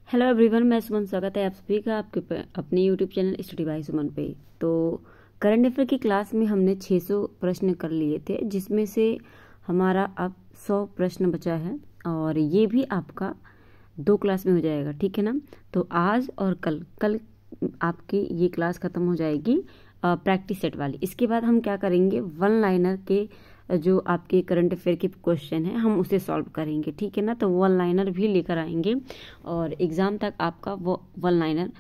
Hello everyone, मैं सुमन। स्वागत है आप सभी का आपके अपने यूट्यूब चैनल स्टडी बाय सुमन पे। तो करंट अफेयर की क्लास में हमने 600 प्रश्न कर लिए थे, जिसमें से हमारा अब 100 प्रश्न बचा है और ये भी आपका 2 क्लास में हो जाएगा, ठीक है ना। तो आज और कल आपकी ये क्लास ख़त्म हो जाएगी प्रैक्टिस सेट वाली। इसके बाद हम क्या करेंगे, वन लाइनर के जो आपके करंट अफेयर के क्वेश्चन हैं हम उसे सॉल्व करेंगे, ठीक है ना। तो वन लाइनर भी लेकर आएंगे और एग्ज़ाम तक आपका वो वन लाइनर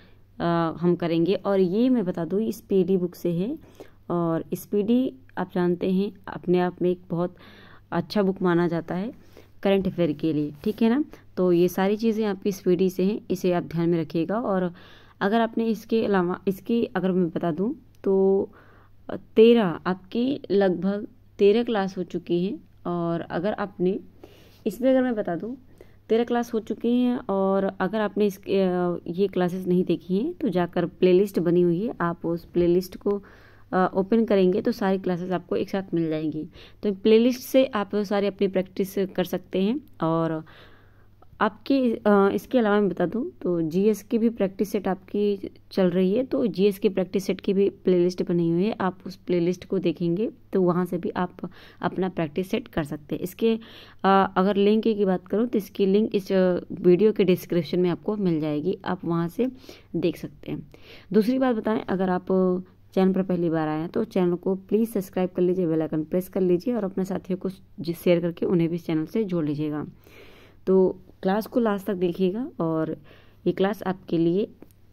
हम करेंगे। और ये मैं बता दूँ, स्पीडी बुक से है और स्पीडी आप जानते हैं अपने आप में एक बहुत अच्छा बुक माना जाता है करंट अफेयर के लिए, ठीक है ना। तो ये सारी चीज़ें आपकी स्पीडी से हैं, इसे आप ध्यान में रखिएगा। और अगर आपने इसके अलावा अगर मैं बता दूँ तो 13 आपकी लगभग 13 क्लास हो चुकी हैं। और अगर आपने इसमें अगर मैं बता दूं 13 क्लास हो चुकी हैं और अगर आपने ये क्लासेस नहीं देखी हैं तो जाकर प्लेलिस्ट बनी हुई है, आप उस प्लेलिस्ट को ओपन करेंगे तो सारी क्लासेस आपको एक साथ मिल जाएंगी। तो प्लेलिस्ट से आप सारी अपनी प्रैक्टिस कर सकते हैं। और आपकी इसके अलावा मैं बता दूं तो जीएस की भी प्रैक्टिस सेट आपकी चल रही है, तो जीएस की प्रैक्टिस सेट की भी प्लेलिस्ट बनी हुई है। आप उस प्लेलिस्ट को देखेंगे तो वहां से भी आप अपना प्रैक्टिस सेट कर सकते हैं। इसके अगर लिंक की बात करूं तो इसकी लिंक इस वीडियो के डिस्क्रिप्शन में आपको मिल जाएगी, आप वहाँ से देख सकते हैं। दूसरी बात बताएं, अगर आप चैनल पर पहली बार आए हैं तो चैनल को प्लीज़ सब्सक्राइब कर लीजिए, बेल आइकन प्रेस कर लीजिए और अपने साथियों को शेयर करके उन्हें भी इस चैनल से जोड़ लीजिएगा। तो क्लास को लास्ट तक देखिएगा और ये क्लास आपके लिए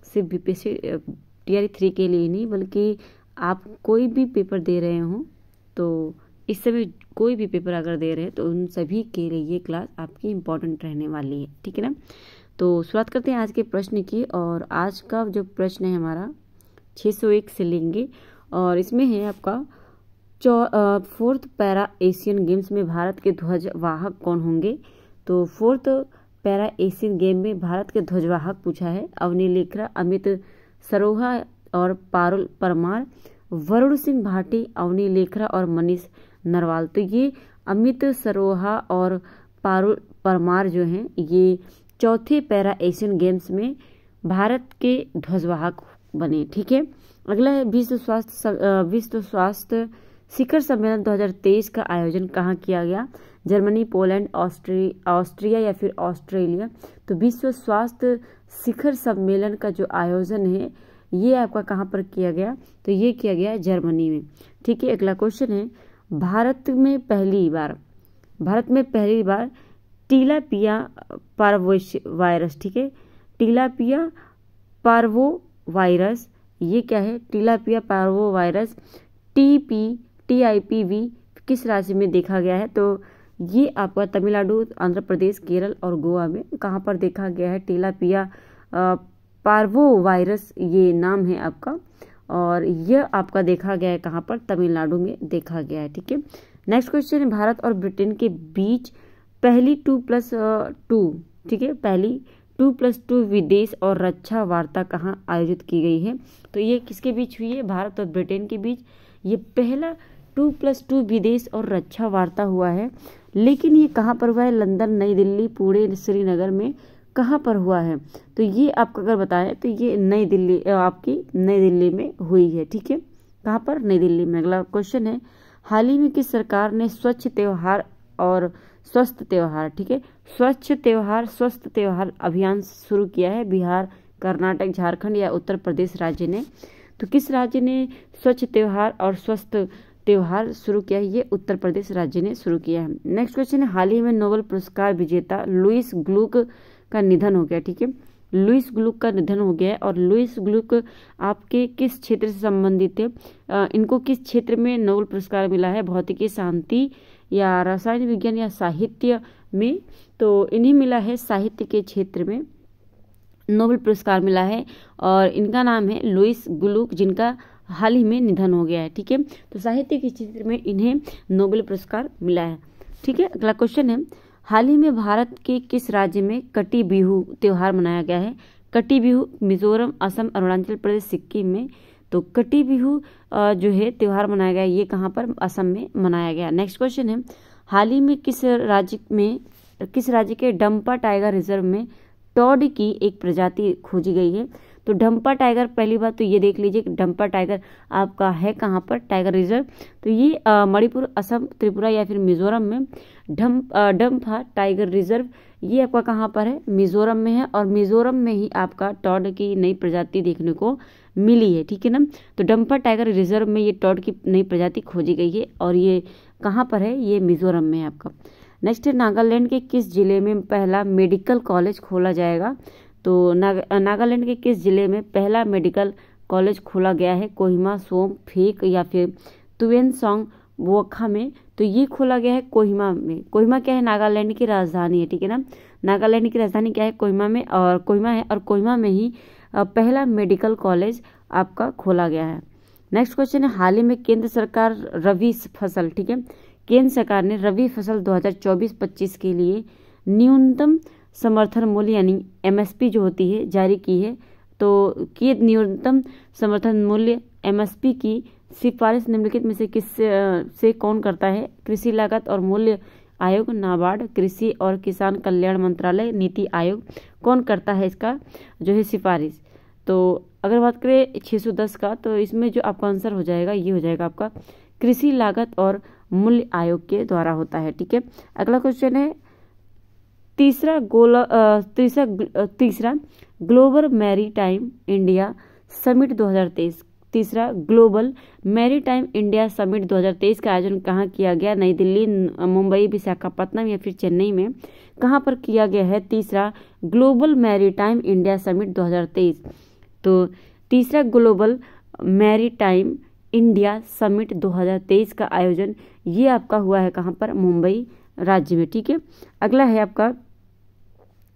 सिर्फ बीपीएससी टीआरई 3 के लिए नहीं, बल्कि आप कोई भी पेपर दे रहे हों, तो इस समय कोई भी पेपर अगर दे रहे हैं तो उन सभी के लिए ये क्लास आपकी इम्पोर्टेंट रहने वाली है, ठीक है ना। तो शुरुआत करते हैं आज के प्रश्न की। और आज का जो प्रश्न है हमारा 601 से लेंगे और इसमें है आपका 4th पैरा एशियन गेम्स में भारत के ध्वजवाहक कौन होंगे। तो 4th पैरा एशियन गेम में भारत के ध्वजवाहक पूछा है। अवनी लेखरा, अमित सरोहा और पारुल परमार, वरुण सिंह भाटी, अवनी लेखरा और मनीष नरवाल। तो ये अमित सरोहा और पारुल परमार जो हैं ये 4थे पैरा एशियन गेम्स में भारत के ध्वजवाहक बने, ठीक है। अगला है विश्व स्वास्थ्य शिखर सम्मेलन 2023 का आयोजन कहाँ किया गया। जर्मनी, पोलैंड, ऑस्ट्रिया या फिर ऑस्ट्रेलिया। तो विश्व स्वास्थ्य शिखर सम्मेलन का जो आयोजन है ये आपका कहाँ पर किया गया, तो ये किया गया जर्मनी में, ठीक है। अगला क्वेश्चन है, भारत में पहली बार टीलापिया पार्वोवायरस, ठीक है। टीलापिया पार्वोवायरस ये क्या है, टीलापिया पार्वोवायरस TIPV किस राज्य में देखा गया है। तो ये आपका तमिलनाडु, आंध्र प्रदेश, केरल और गोवा में कहाँ पर देखा गया है। टीलापिया पार्वोवायरस ये नाम है आपका और यह आपका देखा गया है कहाँ पर, तमिलनाडु में देखा गया है, ठीक है। नेक्स्ट क्वेश्चन है, भारत और ब्रिटेन के बीच पहली 2+2, ठीक है, पहली 2+2 विदेश और रक्षा वार्ता कहाँ आयोजित की गई है। तो ये किसके बीच हुई है, भारत और ब्रिटेन के बीच ये पहला 2+2 विदेश और रक्षा वार्ता हुआ है। लेकिन ये कहाँ पर हुआ है, लंदन, नई दिल्ली, पुणे, श्रीनगर में कहाँ पर हुआ है। तो ये आपको अगर बताया तो ये आपकी नई दिल्ली में हुई है, ठीक है। कहाँ पर, नई दिल्ली में। अगला क्वेश्चन है, हाल ही में किस सरकार ने स्वच्छ त्योहार और स्वस्थ त्योहार, ठीक है, स्वच्छ त्योहार स्वस्थ त्योहार अभियान शुरू किया है। बिहार, कर्नाटक, झारखंड या उत्तर प्रदेश राज्य ने। तो किस राज्य ने स्वच्छ त्योहार और स्वस्थ त्योहार शुरू किया है, ये उत्तर प्रदेश राज्य ने शुरू किया है। नेक्स्ट क्वेश्चन है, हाल ही में नोबेल पुरस्कार विजेता लुईस ग्लुक का निधन हो गया, ठीक है। लुईस ग्लुक का निधन हो गया और लुईस ग्लुक आपके किस क्षेत्र से संबंधित थे, इनको किस क्षेत्र में नोबेल पुरस्कार मिला है, भौतिकी, शांति या रसायन विज्ञान या साहित्य में। तो इन्हें मिला है साहित्य के क्षेत्र में नोबेल पुरस्कार मिला है और इनका नाम है लुईस ग्लुक, जिनका हाल ही में निधन हो गया है, ठीक है। तो साहित्य के क्षेत्र में इन्हें नोबेल पुरस्कार मिला है, ठीक है। अगला क्वेश्चन है, हाल ही में भारत के किस राज्य में कटी बिहू त्योहार मनाया गया है। कटी बिहू मिजोरम, असम, अरुणाचल प्रदेश, सिक्किम में। तो कटी बिहू जो है त्योहार मनाया गया, ये कहाँ पर, असम में मनाया गया। नेक्स्ट क्वेश्चन है, हाल ही में किस राज्य के डंपा टाइगर रिजर्व में टॉड की एक प्रजाति खोजी गई है। तो डंपा टाइगर, पहली बात तो ये देख लीजिए कि डंपा टाइगर आपका है कहाँ पर टाइगर रिजर्व, तो ये मणिपुर, असम, त्रिपुरा या फिर मिजोरम में डंपा टाइगर रिजर्व ये आपका कहाँ पर है, मिजोरम में है, और मिजोरम में ही आपका टॉड की नई प्रजाति देखने को मिली है, ठीक है ना। तो डंपा टाइगर रिजर्व में ये टॉड की नई प्रजाति खोजी गई है और ये कहाँ पर है, ये मिजोरम में है आपका। नेक्स्ट है नागालैंड के किस जिले में पहला मेडिकल कॉलेज खोला जाएगा। तो नागालैंड के किस जिले में पहला मेडिकल कॉलेज खोला गया है, कोहिमा, सोम, फेक या फिर तुएनसांग वोखा में। तो ये खोला गया है कोहिमा में। कोहिमा क्या है, नागालैंड की राजधानी है, ठीक है ना। नागालैंड की राजधानी क्या है, कोहिमा में, और कोहिमा है, और कोहिमा में ही पहला मेडिकल कॉलेज आपका खोला गया है। नेक्स्ट क्वेश्चन है, हाल ही में केंद्र सरकार रबी फसल, ठीक है, केंद्र सरकार ने रबी फसल 2024-25 के लिए न्यूनतम समर्थन मूल्य यानी एमएसपी जो होती है जारी की है। तो ये न्यूनतम समर्थन मूल्य एमएसपी की सिफारिश निम्नलिखित में से से कौन करता है, कृषि लागत और मूल्य आयोग, नाबार्ड, कृषि और किसान कल्याण मंत्रालय, नीति आयोग, कौन करता है इसका जो है सिफारिश। तो अगर बात करें 610 का, तो इसमें जो आपका आंसर हो जाएगा ये हो जाएगा आपका कृषि लागत और मूल्य आयोग के द्वारा होता है, ठीक है। अगला क्वेश्चन है तीसरा ग्लोबल मैरीटाइम इंडिया समिट 2023। तीसरा ग्लोबल मैरीटाइम इंडिया समिट 2023 का आयोजन कहाँ किया गया, नई दिल्ली, मुंबई, विशाखापत्तनम या फिर चेन्नई में, कहाँ पर किया गया है तीसरा ग्लोबल मैरीटाइम इंडिया समिट 2023। तो तीसरा ग्लोबल मैरीटाइम इंडिया समिट 2023 का आयोजन ये आपका हुआ है कहाँ पर, मुंबई राज्य में, ठीक है। अगला है आपका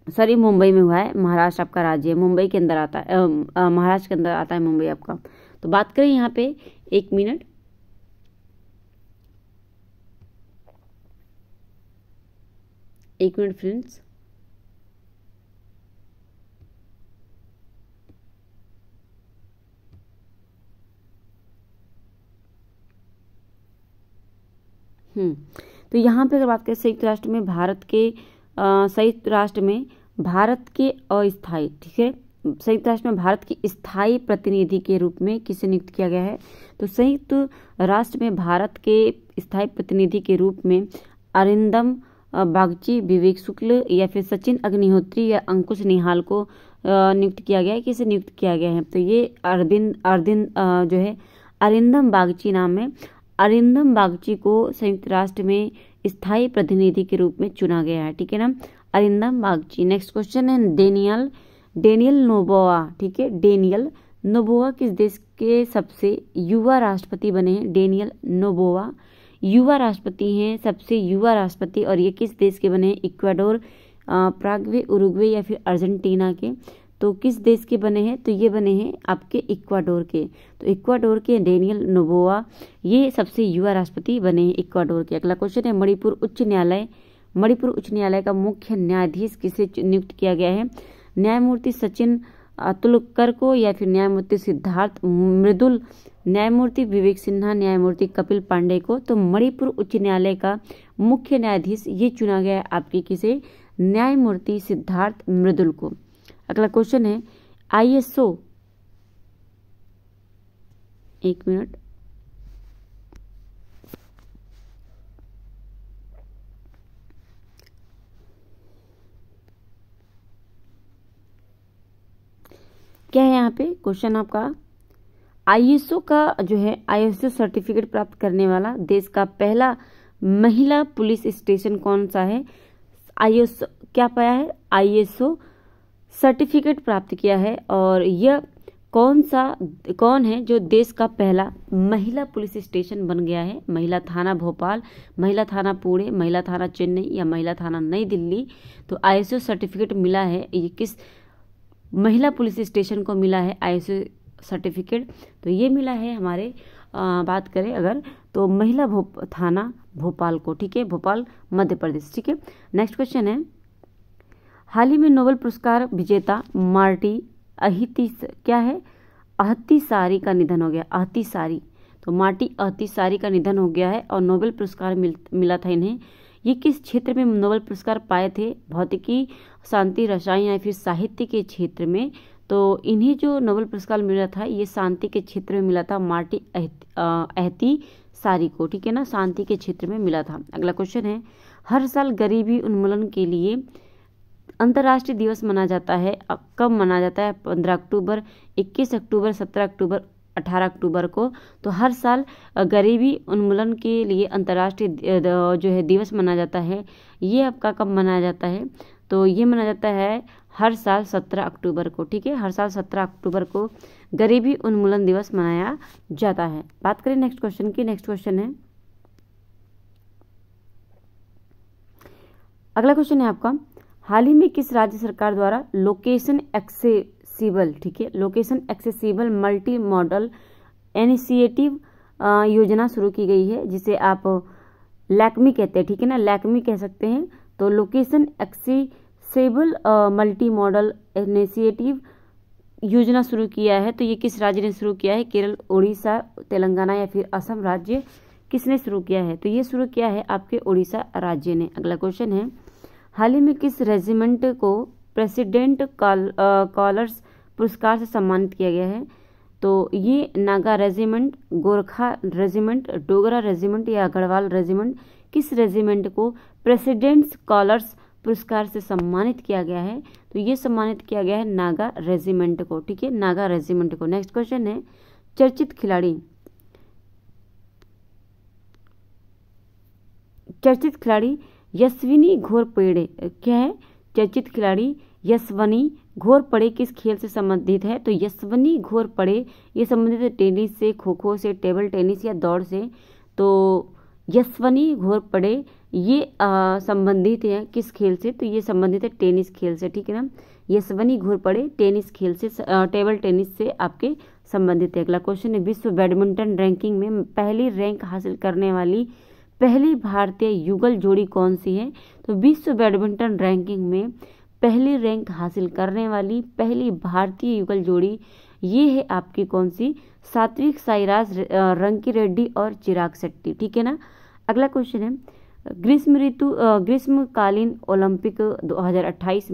मुंबई में हुआ है, महाराष्ट्र आपका राज्य है, मुंबई के अंदर आता है, महाराष्ट्र के अंदर आता है मुंबई आपका। तो बात करें यहाँ पे 1 मिनट, फ्रेंड्स। तो यहाँ पे अगर बात करें संयुक्त राष्ट्र में भारत के अस्थायी, ठीक है, संयुक्त राष्ट्र में भारत की स्थायी प्रतिनिधि के रूप में किसे नियुक्त किया गया है। तो संयुक्त राष्ट्र में भारत के स्थायी प्रतिनिधि के रूप में अरिंदम बागची, विवेक शुक्ल या फिर सचिन अग्निहोत्री या अंकुश निहाल को नियुक्त किया गया है। किसे नियुक्त किया गया है, तो ये जो है अरिंदम बागची नाम है। अरिंदम बागची को संयुक्त राष्ट्र में स्थायी प्रतिनिधि के रूप में चुना गया है, ठीक है ना, अरिंदम बागची। नेक्स्ट क्वेश्चन है डेनियल नोबोआ, ठीक है, डेनियल नोबोआ किस देश के सबसे युवा राष्ट्रपति बने हैं। डेनियल नोबोआ युवा राष्ट्रपति हैं, सबसे युवा राष्ट्रपति, और ये किस देश के बने हैं, इक्वाडोर, प्राग्वे, उरुग्वे या फिर अर्जेंटीना के। तो किस देश के बने हैं, तो ये बने हैं आपके इक्वाडोर के। तो इक्वाडोर के डेनियल नोबोआ ये सबसे युवा राष्ट्रपति बने हैं इक्वाडोर के। अगला क्वेश्चन है मणिपुर उच्च न्यायालय का मुख्य न्यायाधीश किसे नियुक्त किया गया है। न्यायमूर्ति सचिन अतुलकर को या फिर न्यायमूर्ति सिद्धार्थ मृदुल, न्यायमूर्ति विवेक सिन्हा, न्यायमूर्ति कपिल पांडे को। तो मणिपुर उच्च न्यायालय का मुख्य न्यायाधीश ये चुना गया है आपके किसे, न्यायमूर्ति सिद्धार्थ मृदुल को। अगला क्वेश्चन है ISO, 1 मिनट, क्या है यहाँ पे क्वेश्चन आपका, ISO का जो है ISO सर्टिफिकेट प्राप्त करने वाला देश का पहला महिला पुलिस स्टेशन कौन सा है। ISO क्या पाया है, ISO सर्टिफिकेट प्राप्त किया है, और यह कौन है जो देश का पहला महिला पुलिस स्टेशन बन गया है। महिला थाना भोपाल, महिला थाना पुणे, महिला थाना चेन्नई या महिला थाना नई दिल्ली। तो ISO सर्टिफिकेट मिला है, ये किस महिला पुलिस स्टेशन को मिला है ISO सर्टिफिकेट, तो ये मिला है हमारे बात करें अगर तो महिला थाना भोपाल को, ठीक है, भोपाल मध्य प्रदेश, ठीक है। नेक्स्ट क्वेश्चन है हाल ही में नोबेल पुरस्कार विजेता मार्टी अहतिसारी का निधन हो गया। अहतिसारी, तो मार्टी अहतिसारी का निधन हो गया है और नोबेल पुरस्कार मिला था इन्हें। ये किस क्षेत्र में नोबेल पुरस्कार पाए थे? भौतिकी, शांति, रसायन या फिर साहित्य के क्षेत्र में। तो इन्हें जो नोबेल पुरस्कार मिला था ये शांति के क्षेत्र में मिला था, मार्टी अहतिसारी को, ठीक है ना, शांति के क्षेत्र में मिला था। अगला क्वेश्चन है, हर साल गरीबी उन्मूलन के लिए अंतर्राष्ट्रीय दिवस मनाया जाता है, कब मनाया जाता है? 15 अक्टूबर, 21 अक्टूबर, 17 अक्टूबर, 18 अक्टूबर को। तो हर साल गरीबी उन्मूलन के लिए अंतर्राष्ट्रीय जो है दिवस मनाया जाता है, ये आपका कब मनाया जाता है? तो ये मनाया जाता है हर साल 17 अक्टूबर को, ठीक है, हर साल 17 अक्टूबर को गरीबी उन्मूलन दिवस मनाया जाता है। बात करें नेक्स्ट क्वेश्चन की। नेक्स्ट क्वेश्चन है, अगला क्वेश्चन है आपका, हाल ही में किस राज्य सरकार द्वारा लोकेशन एक्सेसिबल, ठीक है, location accessible multi modal initiative योजना शुरू की गई है, जिसे आप लैक्मी कहते हैं, ठीक है ना, लैक्मी कह सकते हैं। तो location accessible multi modal initiative योजना शुरू किया है, तो ये किस राज्य ने शुरू किया है? केरल, उड़ीसा, तेलंगाना या फिर असम राज्य किसने शुरू किया है? तो ये शुरू किया है आपके उड़ीसा राज्य ने। अगला क्वेश्चन है, हाल ही में किस रेजिमेंट को प्रेसिडेंट कॉलर्स पुरस्कार से सम्मानित किया गया है? तो ये Naga regiment, Gorkha regiment, Dogra regiment या गढ़वाल रेजिमेंट, किस रेजिमेंट को प्रेसिडेंट्स कॉलर्स पुरस्कार से सम्मानित किया गया है? तो ये सम्मानित किया गया है नागा रेजिमेंट को, ठीक है, नागा रेजिमेंट को। नेक्स्ट क्वेश्चन है, चर्चित खिलाड़ी यशस्विनी घोरपड़े क्या है? चर्चित खिलाड़ी यशस्विनी घोरपड़े किस खेल से संबंधित है? तो यशस्विनी घोरपड़े ये संबंधित है टेनिस से, खो खो से, टेबल टेनिस या दौड़ से। तो यशस्विनी घोरपड़े ये संबंधित है किस खेल से? तो ये संबंधित है टेनिस खेल से, ठीक है ना, यशस्विनी घोरपड़े टेनिस खेल से, टेबल टेनिस से आपके संबंधित है। अगला क्वेश्चन है, विश्व बैडमिंटन रैंकिंग में पहली रैंक हासिल करने वाली पहली भारतीय युगल जोड़ी कौन सी है? तो विश्व बैडमिंटन रैंकिंग में पहली रैंक हासिल करने वाली पहली भारतीय युगल जोड़ी ये है आपकी कौन सी? सात्विक साईराज रंकीरेड्डी और चिराग शेट्टी, ठीक है ना। अगला क्वेश्चन है, ग्रीष्मकालीन ओलंपिक 2028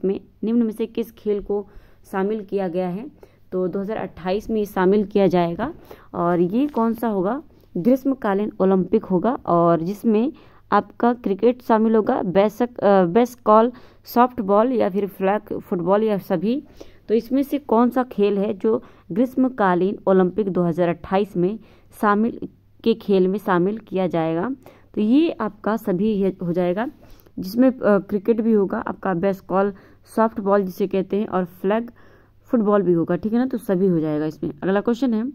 में निम्न में से किस खेल को शामिल किया गया है? तो 2028 में शामिल किया जाएगा और ये कौन सा होगा? ग्रीष्मकालीन ओलंपिक होगा, और जिसमें आपका क्रिकेट शामिल होगा, बेसबॉल, सॉफ्टबॉल या फिर फ्लैग फुटबॉल या सभी। तो इसमें से कौन सा खेल है जो ग्रीष्मकालीन ओलंपिक 2028 में खेल में शामिल किया जाएगा? तो ये आपका सभी हो जाएगा, जिसमें क्रिकेट भी होगा, आपका बेसबॉल, सॉफ्टबॉल जिसे कहते हैं, और फ्लैग फुटबॉल भी होगा, ठीक है ना, तो सभी हो जाएगा इसमें। अगला क्वेश्चन है,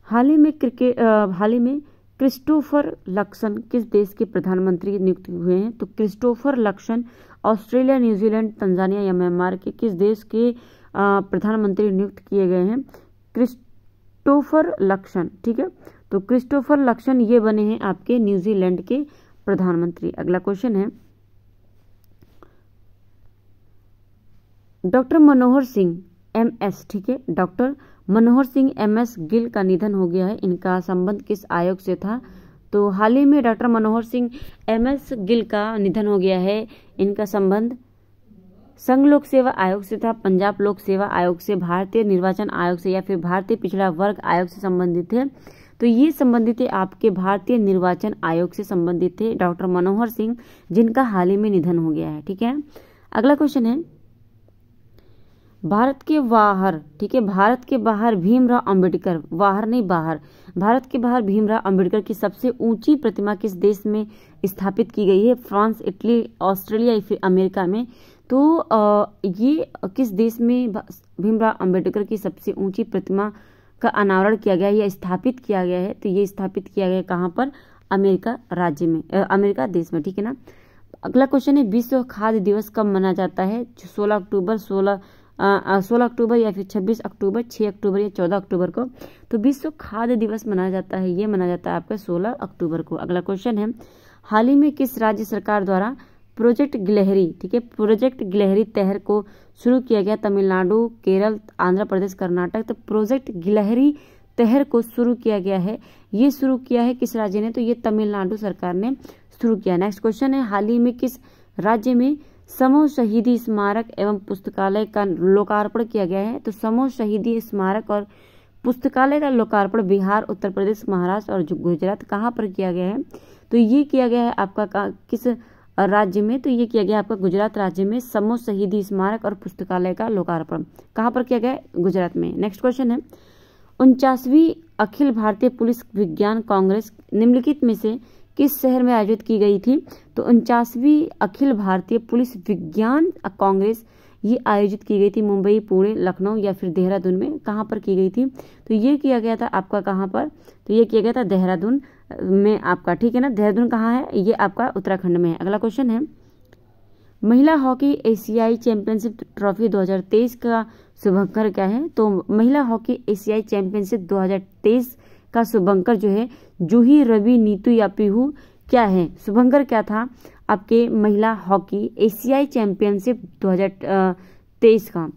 हाल ही में क्रिस्टोफर लक्सन किस देश के प्रधानमंत्री नियुक्त हुए हैं? तो Christopher Luxon Australia, New Zealand, Tanzania या म्यांमार के किस देश के प्रधानमंत्री नियुक्त किए गए हैं? क्रिस्टोफर लक्सन, ठीक है, तो क्रिस्टोफर लक्सन ये बने हैं आपके न्यूजीलैंड के प्रधानमंत्री। अगला क्वेश्चन है, डॉक्टर मनोहर सिंह MS, ठीक है, डॉक्टर मनोहर सिंह MS गिल का निधन हो गया है। इनका संबंध किस आयोग से था? तो हाल ही में डॉक्टर मनोहर सिंह MS गिल का निधन हो गया है। इनका संबंध संघ लोक सेवा आयोग से था, पंजाब लोक सेवा आयोग से, भारतीय निर्वाचन आयोग से या फिर भारतीय पिछड़ा वर्ग आयोग से संबंधित है। तो ये संबंधित है आपके भारतीय निर्वाचन आयोग से संबंधित थे डॉक्टर मनोहर सिंह, जिनका हाल ही में निधन हो गया है, ठीक है। अगला क्वेश्चन है, भारत के बाहर, ठीक है, भारत के बाहर भीमराव अंबेडकर, बाहर नहीं बाहर, भारत के बाहर भीमराव अंबेडकर की सबसे ऊंची प्रतिमा किस देश में स्थापित की गई है? फ्रांस, इटली, ऑस्ट्रेलिया या फिर अमेरिका में। तो ये किस देश में भीमराव अंबेडकर की सबसे ऊंची प्रतिमा का अनावरण किया गया है या स्थापित किया गया है? तो ये स्थापित किया गया है कहाँ पर? अमेरिका राज्य में, अमेरिका देश में, ठीक है ना। अगला क्वेश्चन है, विश्व खाद्य दिवस कब मनाया जाता है? 16 अक्टूबर, 16 अक्टूबर या फिर 26 अक्टूबर, 6 अक्टूबर या 14 अक्टूबर को। तो विश्व खाद्य दिवस मनाया जाता है, ये मनाया जाता है आपका 16 अक्टूबर को। अगला क्वेश्चन है, हाल ही में किस राज्य सरकार द्वारा प्रोजेक्ट गिलहरी, ठीक है, प्रोजेक्ट गिलहरी तहर को शुरू किया गया? तमिलनाडु, केरल, आंध्र प्रदेश, कर्नाटक। तो प्रोजेक्ट गिलहरी तहर को शुरू किया गया है, ये शुरू किया है किस राज्य ने? तो ये तमिलनाडु सरकार ने शुरू किया। नेक्स्ट क्वेश्चन है, हाल ही में किस राज्य में समूह शहीदी स्मारक एवं पुस्तकालय का लोकार्पण किया गया है? तो समूह शहीदी स्मारक और पुस्तकालय का लोकार्पण बिहार, उत्तर प्रदेश, महाराष्ट्र और गुजरात कहाँ पर किया गया है? तो ये किया गया है आपका किस राज्य में? तो ये किया गया आपका गुजरात राज्य में समूह शहीदी स्मारक और पुस्तकालय का लोकार्पण कहाँ पर किया गया है? गुजरात में। नेक्स्ट क्वेश्चन है, 49वीं अखिल भारतीय पुलिस विज्ञान कांग्रेस निम्नलिखित में से किस शहर में आयोजित की गई थी? तो 49वीं अखिल भारतीय पुलिस विज्ञान कांग्रेस ये आयोजित की गई थी मुंबई, पुणे, लखनऊ या फिर देहरादून में, कहाँ पर की गई थी? तो ये किया गया था आपका कहाँ पर? तो ये किया गया था देहरादून में आपका, ठीक है ना। देहरादून कहाँ है? ये आपका उत्तराखंड में है। अगला क्वेश्चन है, महिला हॉकी एशियाई चैंपियनशिप ट्रॉफी 2023 का शुभंकर क्या है? तो महिला हॉकी एशियाई चैंपियनशिप 2023 का शुभंकर जो है जूही, रवि, नीतू या पीहू क्या है? शुभंकर क्या था आपके महिला हॉकी एशियाई चैंपियनशिप 2023 का?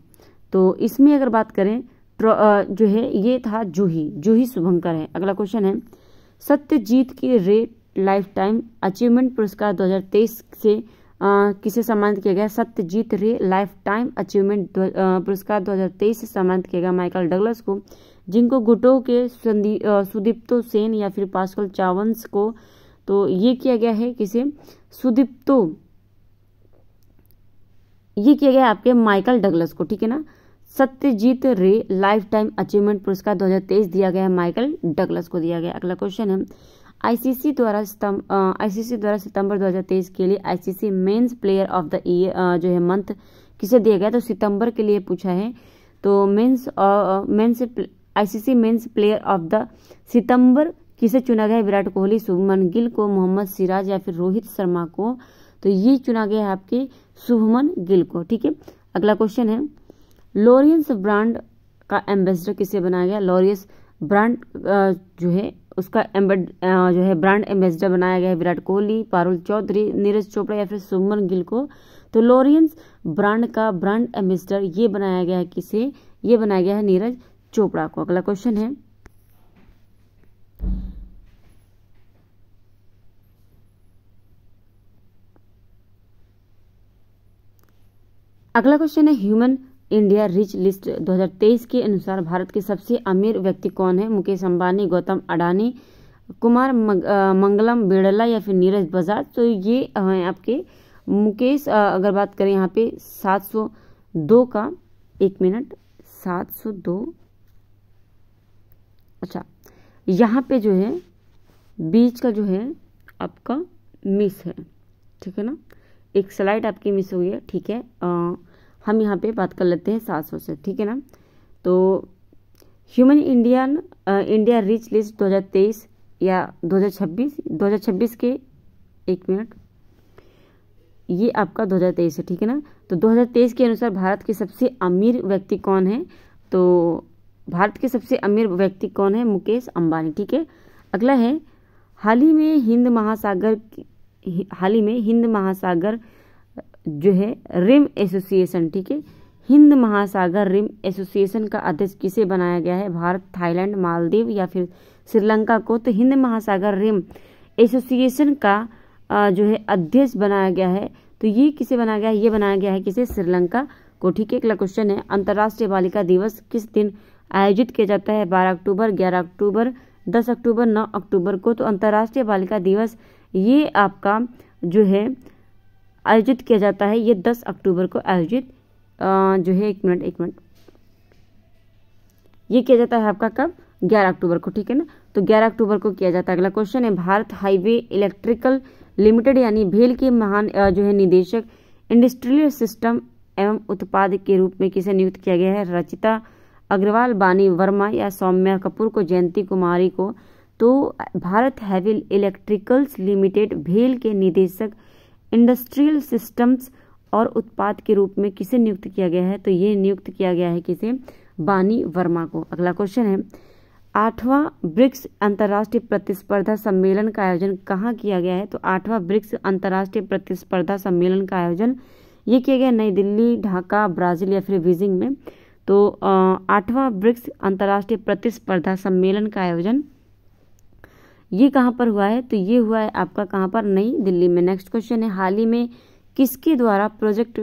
तो इसमें अगर बात करें जो है ये था जूही, जूही शुभंकर है। अगला क्वेश्चन है, सत्यजीत की रे लाइफ टाइम अचीवमेंट पुरस्कार 2023 से किसे सम्मानित किया गया? सत्यजीत रे लाइफ टाइम अचीवमेंट पुरस्कार 2023 से सम्मानित किया गया माइकल डगलस को, जिनको गुटो के सुदीप्तो सेन या फिर पास्कल चावंस को। तो ये किया गया है किसे? सुदीप्तो, ये किया गया आपके माइकल डगलस को, ठीक है ना। सत्यजीत रे लाइफ टाइम अचीवमेंट पुरस्कार 2023 दिया गया है माइकल डगलस को दिया गया। अगला क्वेश्चन है, आईसीसी द्वारा सितंबर 2023 के लिए ICC men's player of the year जो है मंथ किसे दिया गया? तो सितंबर के लिए पूछा है। तो men's ICC men's player of the September किसे चुना गया है? विराट कोहली, शुभमन गिल को, मोहम्मद सिराज या फिर रोहित शर्मा को। तो ये चुना गया है आपके शुभमन गिल को, ठीक है। अगला क्वेश्चन है, लॉरियस ब्रांड का एम्बेसडर किसे बनाया गया? लॉरियस ब्रांड जो है उसका जो है ब्रांड एम्बेसडर बनाया गया है विराट कोहली, पारुल चौधरी, नीरज चोपड़ा या फिर शुभमन गिल को। तो लॉरियस ब्रांड का ब्रांड एम्बेसडर ये बनाया गया है किसे? ये बनाया गया है नीरज चोपड़ा को। अगला क्वेश्चन है, ह्यूमन इंडिया रिच लिस्ट 2023 के अनुसार भारत के सबसे अमीर व्यक्ति कौन है? मुकेश अंबानी, गौतम अडानी, कुमार मंगलम बिड़ला या फिर नीरज बजाज। तो ये हैं आपके मुकेश। अगर बात करें यहाँ पे 702 का, 1 मिनट, 702, अच्छा यहाँ पे जो है बीच का जो है आपका मिस है, ठीक है ना, एक स्लाइड आपकी मिस हुई है, ठीक है। हम यहाँ पे बात कर लेते हैं 700 से, ठीक है ना। तो ह्यूमन इंडिया रिच लिस्ट 2023 या 2026 के, 1 मिनट, ये आपका 2023 है, ठीक है ना। तो 2023 के अनुसार भारत के सबसे अमीर व्यक्ति कौन है? तो भारत के सबसे अमीर व्यक्ति कौन है? मुकेश अंबानी, ठीक है। अगला है, हाल ही में हिंद महासागर जो है रिम एसोसिएशन, ठीक है, हिंद महासागर रिम एसोसिएशन का अध्यक्ष किसे बनाया गया है? भारत, थाईलैंड, मालदीव या फिर श्रीलंका को। तो हिंद महासागर रिम एसोसिएशन का जो है अध्यक्ष बनाया गया है। तो ये किसे बनाया गया है? ये बनाया गया है किसे? श्रीलंका को, ठीक है। अगला क्वेश्चन है, अंतर्राष्ट्रीय बालिका दिवस किस दिन आयोजित किया जाता है? 12 अक्टूबर, 11 अक्टूबर, 10 अक्टूबर, 9 अक्टूबर को। तो अंतर्राष्ट्रीय बालिका दिवस ये आपका जो है आयोजित किया जाता है, ये 10 अक्टूबर को आयोजित जो है, 1 मिनट, ये किया जाता है आपका कब? 11 अक्टूबर को, ठीक है ना। तो 11 अक्टूबर को किया जाता है। अगला क्वेश्चन है, भारत हाईवे इलेक्ट्रिकल लिमिटेड यानी भेल के महान जो है निदेशक इंडस्ट्रियल सिस्टम एवं उत्पाद के रूप में किसे नियुक्त किया गया है? रचिता अग्रवाल, बानी वर्मा या सौम्या कपूर को, जयंती कुमारी को। तो भारत हैवी इलेक्ट्रिकल्स लिमिटेड भेल के निदेशक इंडस्ट्रियल सिस्टम्स और उत्पाद के रूप में किसे नियुक्त किया गया है? तो ये नियुक्त किया गया है किसे? बानी वर्मा को। अगला क्वेश्चन है, 8वां ब्रिक्स अंतर्राष्ट्रीय प्रतिस्पर्धा सम्मेलन का आयोजन कहाँ किया गया है? तो 8वां ब्रिक्स अंतर्राष्ट्रीय प्रतिस्पर्धा सम्मेलन का आयोजन ये किया गया नई दिल्ली, ढाका, ब्राजील या फिर बीजिंग में। तो 8वां ब्रिक्स अंतर्राष्ट्रीय प्रतिस्पर्धा सम्मेलन का आयोजन ये कहाँ पर हुआ है? तो ये हुआ है आपका कहाँ पर? नई दिल्ली में। नेक्स्ट क्वेश्चन है, हाल ही में किसके द्वारा प्रोजेक्ट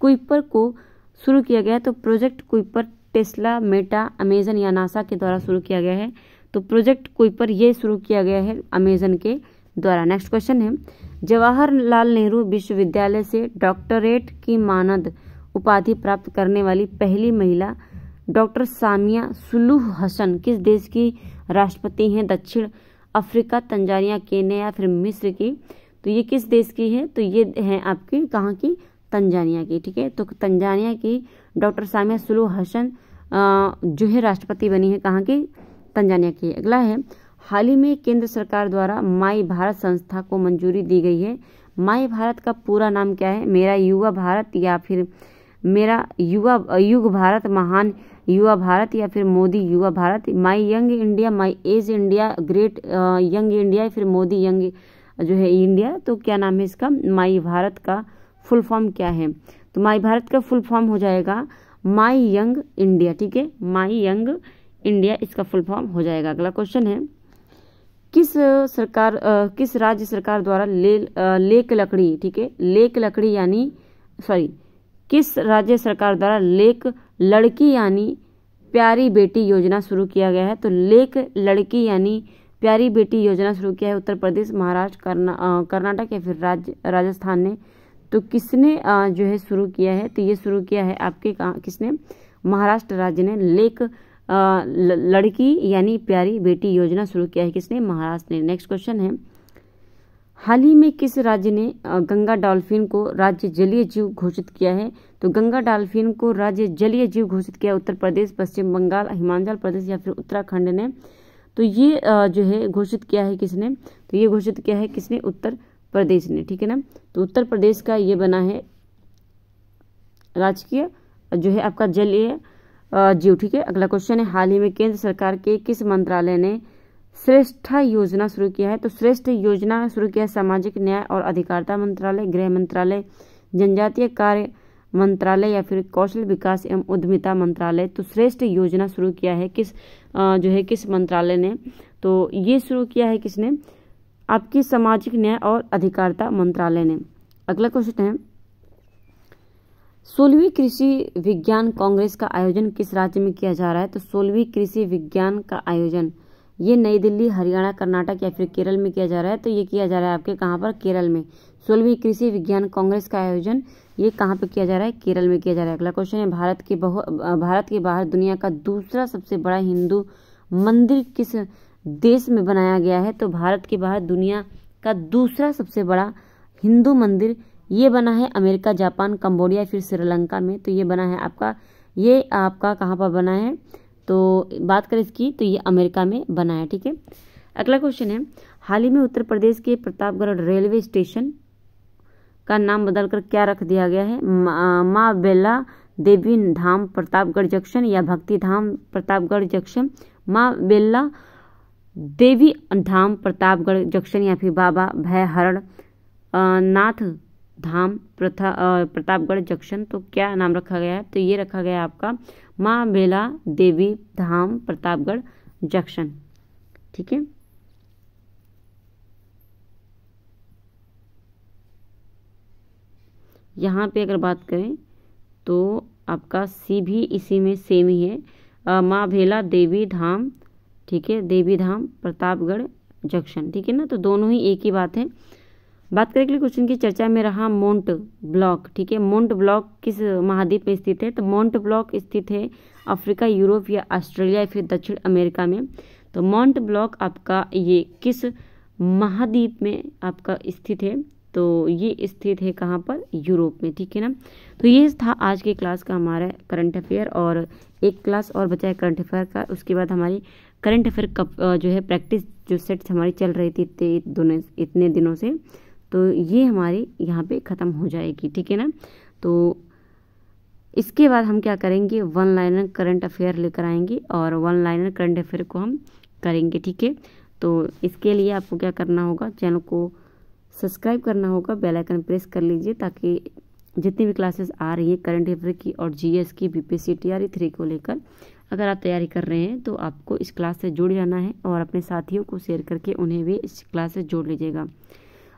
कुइपर को शुरू किया गया है? तो project Kuiper Tesla, Meta, Amazon या नासा के द्वारा शुरू किया गया है। तो प्रोजेक्ट कुइपर ये शुरू किया गया है अमेजन के द्वारा। नेक्स्ट क्वेश्चन है, जवाहरलाल नेहरू विश्वविद्यालय से डॉक्टरेट की मानद उपाधि प्राप्त करने वाली पहली महिला डॉक्टर सामिया सुलूह हसन किस देश की राष्ट्रपति हैं? दक्षिण अफ्रीका, तंजानिया, केन्या या फिर मिस्र की? तो ये किस देश की है? तो ये है आपकी कहाँ की? तंजानिया की। ठीक है, तो तंजानिया की डॉक्टर सामिया सुलूह हसन जो है राष्ट्रपति बनी है कहाँ की? तंजानिया की। अगला है, हाल ही में केंद्र सरकार द्वारा माई भारत संस्था को मंजूरी दी गई है। माई भारत का पूरा नाम क्या है? मेरा युवा भारत या फिर मेरा युग भारत, महान युवा भारत या फिर मोदी युवा Bharat, my young India, my age India, great young India या फिर मोदी यंग जो है इंडिया? तो क्या नाम है इसका? माई भारत का फुल फॉर्म क्या है? तो माई भारत का फुल फॉर्म हो जाएगा माई यंग इंडिया। ठीक है, माई यंग इंडिया इसका फुल फॉर्म हो जाएगा। अगला क्वेश्चन है, किस राज्य सरकार द्वारा लेक लकड़ी, ठीक है, लेक लकड़ी यानी किस राज्य सरकार द्वारा लेक लड़की यानी प्यारी बेटी योजना शुरू किया गया है? तो लेक लड़की यानी प्यारी बेटी योजना शुरू किया है उत्तर प्रदेश, महाराष्ट्र, कर्नाटक या फिर राजस्थान ने? तो किसने जो है शुरू किया है? तो ये शुरू किया है आपके किसने? महाराष्ट्र राज्य ने लेक लड़की यानी प्यारी बेटी योजना शुरू किया है किसने? महाराष्ट्र ने। नेक्स्ट क्वेश्चन है, हाल ही में किस राज्य ने गंगा डॉल्फिन को राज्य जलीय जीव घोषित किया है? तो गंगा डॉल्फिन को राज्य जलीय जीव घोषित किया उत्तर प्रदेश, पश्चिम बंगाल, हिमाचल प्रदेश या फिर उत्तराखंड ने? तो ये जो है घोषित किया है किसने? तो ये घोषित किया है किसने? उत्तर प्रदेश ने। ठीक है ना, तो उत्तर प्रदेश का ये बना है राजकीय जो है आपका जलीय जीव। ठीक है, अगला क्वेश्चन है, हाल ही में केंद्र सरकार के किस मंत्रालय ने श्रेष्ठा योजना शुरू किया है? तो श्रेष्ठ योजना शुरू किया है सामाजिक न्याय और अधिकारिता मंत्रालय, गृह मंत्रालय, जनजातीय कार्य मंत्रालय या फिर कौशल विकास एवं उद्यमिता मंत्रालय? तो श्रेष्ठ योजना शुरू किया है किस जो है किस मंत्रालय ने? तो ये शुरू किया है किसने? आपकी सामाजिक न्याय और अधिकारिता मंत्रालय ने। अगला क्वेश्चन है, 16वीं कृषि विज्ञान कांग्रेस का आयोजन किस राज्य में किया जा रहा है? तो 16वीं कृषि विज्ञान का आयोजन ये नई दिल्ली, हरियाणा, कर्नाटक या फिर केरल में किया जा रहा है। तो ये किया जा रहा है आपके कहाँ पर? केरल में। 16वीं कृषि विज्ञान कांग्रेस का आयोजन ये कहाँ पे किया जा रहा है? केरल में किया जा रहा है। अगला क्वेश्चन है, भारत के बाहर दुनिया का दूसरा सबसे बड़ा हिंदू मंदिर किस देश में बनाया गया है? तो भारत के बाहर दुनिया का दूसरा सबसे बड़ा हिंदू मंदिर ये बना है अमेरिका, जापान, कंबोडिया फिर श्रीलंका में। तो ये बना है आपका कहाँ पर बना है? तो बात करें इसकी तो ये अमेरिका में बना है। ठीक है, अगला क्वेश्चन है, हाल ही में उत्तर प्रदेश के प्रतापगढ़ रेलवे स्टेशन का नाम बदलकर क्या रख दिया गया है? माँ बेला देवी धाम प्रतापगढ़ जंक्शन या भक्ति धाम प्रतापगढ़ जंक्शन? माँ बेला देवी धाम प्रतापगढ़ जंक्शन या फिर बाबा भैहरण नाथ धाम प्रतापगढ़ जंक्शन? तो क्या नाम रखा गया है? तो ये रखा गया है आपका माँ बेला देवी धाम प्रतापगढ़ जंक्शन। ठीक है, यहाँ पे अगर बात करें तो आपका सी भी इसी में सेम ही है, माँ बेला देवी धाम। ठीक है, देवी धाम प्रतापगढ़ जंक्शन। ठीक है ना, तो दोनों ही एक ही बात है। बात करें अगले क्वेश्चन की, चर्चा में रहा मोंट ब्लॉक। ठीक है, मोंट ब्लॉक किस महाद्वीप में स्थित है? तो मोंट ब्लॉक स्थित है अफ्रीका, यूरोप या ऑस्ट्रेलिया या फिर दक्षिण अमेरिका में? तो मोंट ब्लॉक आपका ये किस महाद्वीप में आपका स्थित है? तो ये स्थित है कहाँ पर? यूरोप में। ठीक है ना, तो ये था आज के क्लास का हमारा करंट अफेयर, और एक क्लास और बचा है करंट अफेयर का। उसके बाद हमारी करंट अफेयर जो है प्रैक्टिस जो सेट्स हमारी चल रही थी इतने दिनों से, तो ये हमारी यहाँ पे ख़त्म हो जाएगी। ठीक है ना, तो इसके बाद हम क्या करेंगे? वन लाइनर करंट अफेयर लेकर आएंगे और वन लाइनर करंट अफेयर को हम करेंगे। ठीक है, तो इसके लिए आपको क्या करना होगा? चैनल को सब्सक्राइब करना होगा, बेल आइकन प्रेस कर लीजिए ताकि जितनी भी क्लासेस आ रही हैं करंट अफेयर की और जीएस की, बीपीएससी टीआरई 3 को लेकर अगर आप तैयारी कर रहे हैं तो आपको इस क्लास से जुड़ जाना है और अपने साथियों को शेयर करके उन्हें भी इस क्लास से जोड़ लीजिएगा।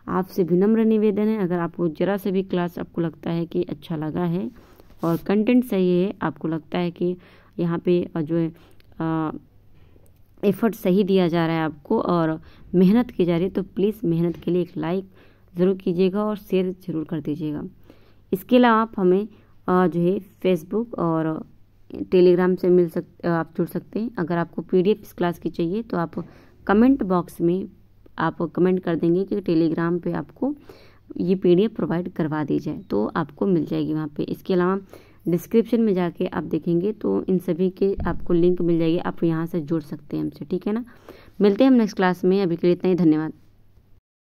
आपसे विनम्र निवेदन है, अगर आपको जरा से भी क्लास आपको लगता है कि अच्छा लगा है और कंटेंट सही है, आपको लगता है कि यहाँ पे जो है एफर्ट सही दिया जा रहा है आपको और मेहनत की जा रही है, तो प्लीज़ मेहनत के लिए एक लाइक ज़रूर कीजिएगा और शेयर ज़रूर कर दीजिएगा। इसके अलावा आप हमें जो है फेसबुक और टेलीग्राम से आप जुड़ सकते हैं। अगर आपको पीडीएफ इस क्लास की चाहिए तो आप कमेंट बॉक्स में आप कमेंट कर देंगे कि टेलीग्राम पे आपको ये पीडीएफ प्रोवाइड करवा दी जाए, तो आपको मिल जाएगी वहाँ पे। इसके अलावा डिस्क्रिप्शन में जाके आप देखेंगे तो इन सभी के आपको लिंक मिल जाएगी, आप यहाँ से जुड़ सकते हैं हमसे, ठीक है ना। मिलते हैं हम नेक्स्ट क्लास में, अभी के लिए इतना ही, धन्यवाद।